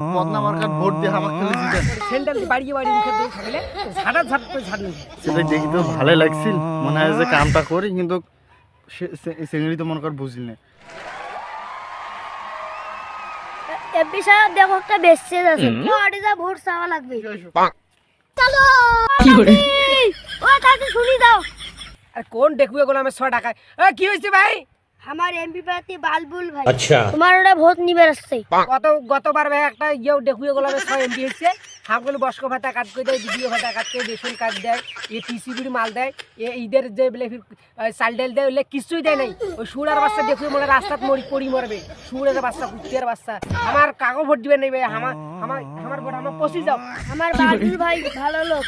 বদনা marker vote দিয়ে আমাকে খালি জিতেন। সেন্ট্রাল বাড়িয়ে বাড়ি মুখে দিয়ে থাকলে ঝাড়া ঝাড় করে ঝাড়নি। সেটা দেখি তো ভালো লাগছিল, মনে হয় যে কামটা করি, কিন্তু সেগুলি তো মনে কর বুঝলি না। এমপি সাহেব দেখো একটা মেসেজ আছে, কোয়াডে যা ভোট চাওয়া লাগবে। চলো কি করে ও তাতে শুনি দাও। আর কোন দেখুয়ে গেল আমি 100 টাকা। কি হয়েছে ভাই? আমার এমপি প্রার্থী বালবুল ভাই। আচ্ছা তোমার ওটা ভোট নিবে আসছে। গতবার ভাই একটা ইয়েও দেখুয়ে গেল আমি 100 এমপি হচ্ছে। হাগুলো বস্ক ভাতা কাট করে দেয়, ভিডিও ভাতা কাট করে রেশন কার্ড দেয়, এ টিসিবির মাল দেয়, ঈদের যে বলে চাল ডাল দেয়, ওগুলো কিছুই দেয় নাই। ওই সুরার বাচ্চা দেখুয়ে মনে রাস্তাত পড়ি মরবে, সুরের বাচ্চা কুত্তিয়ার বাচ্চা। আমার কাগজ ভোট দিবে নাই ভাই, আমার ভোট আমার পচি যাও। আমার বালবুল ভাই ভালো লোক।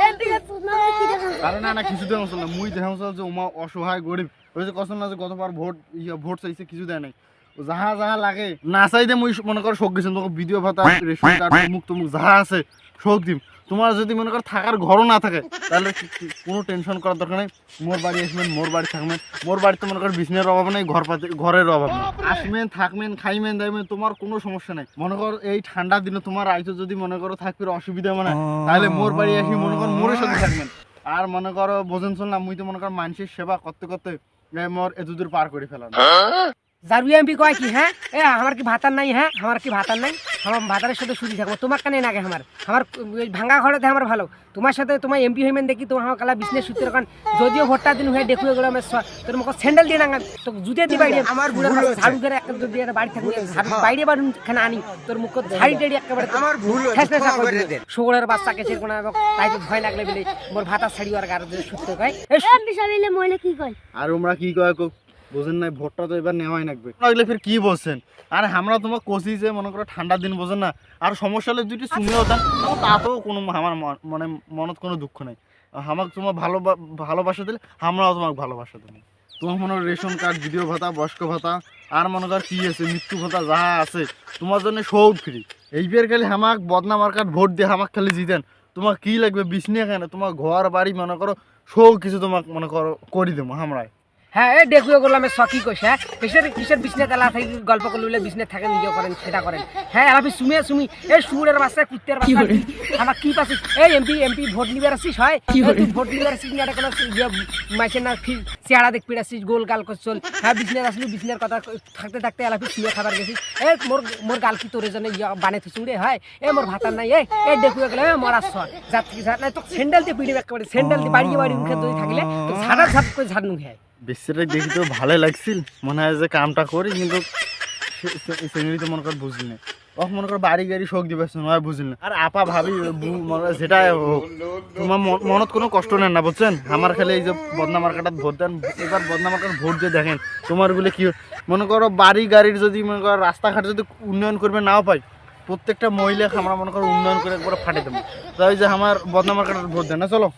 এমপি রে তোমার কি দেখো? আরে না কিছু দেয় না, মুই দেখাম যে উমা অসহায় গরিব। ওই যে কষ্ট না যে গতবার ভোট চাইছে কিছু দেয় নাই। যাহা যাহা লাগে না চাইতে মুই মনে কর শোক গেছেন, তোমাকে ভিডিও ভাতা রেশন কার্ড মুখ তুমুক যাহা আছে শোক দিম। তোমার যদি মনে কর থাকার ঘরও না থাকে তাহলে কোনো টেনশন করার দরকার নেই। মোর বাড়ি আসবেন, মোর বাড়ি থাকবেন। মোর বাড়িতে মনে কর বিছনের অভাব নেই, ঘরের অভাব নেই। আসবেন, থাকবেন, খাইবেন, দাইবেন, তোমার কোনো সমস্যা নেই। মনে কর এই ঠান্ডা দিনে তোমার আইতো যদি মনে করো থাকবে অসুবিধা মানে, তাহলে মোর বাড়ি আসি মনে কর মোরের সাথে থাকবেন। আর মনে করো বোঝেন শুনলাম মুই তো মনে কর মানুষের সেবা করতে করতে মোর এতদূর পার করে ফেলাম। জারু এমপি কয় কি হ্যাঁ আমার কি ভাতার নাই? হ্যাঁ আমার কি ভাতার নাই? আমার ভাতারের সাথে শুধু থাকবো, তোমার কানে নাগে আমার ভাঙ্গা ঘরেতে আমার ভালো। তোমার সাথে তোমার এমপি হইবেন দেখি তোমার আমার কালা বিজনেস সূত্রের কারণ যদিও ভোটটা দিন হয়ে দেখুয়ে গেলো আমার তোর মুখ স্যান্ডেল দিয়ে নাঙ্গা তো জুতে দি বাইরে আমার বুড়ো ঝাড়ু করে একটা যদি বাড়ি থাকবে বাইরে বাড়ি এখানে আনি তোর মুখ ঝাড়ি টাড়ি একেবারে আমার ভুল শোগরের বাচ্চা কেছে কোনো তাই তো ভয় লাগলে বলে মোর ভাতা ছাড়ি আর গার সূত্র কয় এমপি সাহেব মহিলা কি কয়? আর আমরা কি কয় বোঝেন নাই, ভোটটা তো এবার নেওয়াই লাগবে। লাগলে ফের কি বলছেন? আর আমরা তোমার কষি যে মনে করো ঠান্ডার দিন বোঝেন না, আর সমস্যা হলে দুইটি শুনেও দেন, তাতেও কোনো আমার মানে মনত কোনো দুঃখ নেই। আমাকে তোমার ভালোবাসা দিলে আমরাও তোমাকে ভালোবাসা দেবো। তোমার মনে রেশন কার্ড, ভিডিও ভাতা, বয়স্ক ভাতা, আর মনে কর কি আছে মৃত্যু ভাতা যাহা আছে তোমার জন্য সব ফ্রি। এইবার খালি আমাকে বদনা মার্কার ভোট দিয়ে আমাকে খালি জিতেন। তোমার কি লাগবে বিছনি এখানে, তোমার ঘর বাড়ি মনে করো সব কিছু তোমাকে মনে করো করি দেবো আমরাই। হ্যাঁ এই দেখুয়ে গেলাম আমি সকি কইস। হ্যাঁ কিসের বিজনেস এলা থেকে গল্প করলে বিজনেস থাকে নিজেও করেন সেটা করেন। হ্যাঁ এলা সুমি এই সুরের বাচ্চা কুত্তের বাচ্চা আমার কি পাচ্ছিস? এই এমপি ভোট নিবার আসিস হয় তুই ভোট নিবার আসিস না কোনো মাইসের না চেহারা দেখবি আসিস গোল গাল করছল। হ্যাঁ বিজনেস আসলি বিজনেস কথা থাকতে থাকতে এলা শুনে খাবার গেছিস। এই মোর গাল কি তোর জন্য বানে থুসুম রে হয় মোর ভাতার নাই এই দেখুয়ে গেলে মরা সর যাত থেকে ঝাড় নাই তো স্যান্ডেল দিয়ে পিড়ি একেবারে স্যান্ডেল দিয়ে বাড়ি মুখে দই থাকলে তো ঝাড় করে ঝাড় নুখে। বেশিটা দেখি তো ভালো লাগছিল, মনে হয় যে কামটা করি, কিন্তু সেগুলি তো মনে কর বুঝলি না। মনে কর বাড়ি গাড়ি শোক দিবে নয় বুঝলি না। আর আপা ভাবি যেটা হোক তোমার মনত কোনো কষ্ট নেন না বুঝছেন। আমার খালি এই যে বদনা মার্কাটাত ভোট দেন, এবার বদনা মার্কাট ভোট দিয়ে দেখেন তোমার বলে কি মনে করো বাড়ি গাড়ির যদি মনে করো রাস্তাঘাট যদি উন্নয়ন করবে নাও পাই, প্রত্যেকটা মহিলা আমরা মনে করো উন্নয়ন করে একবার ফাটে দেবো। তাই যে আমার বদনা মার্কাটাত ভোট দেন না। চলো।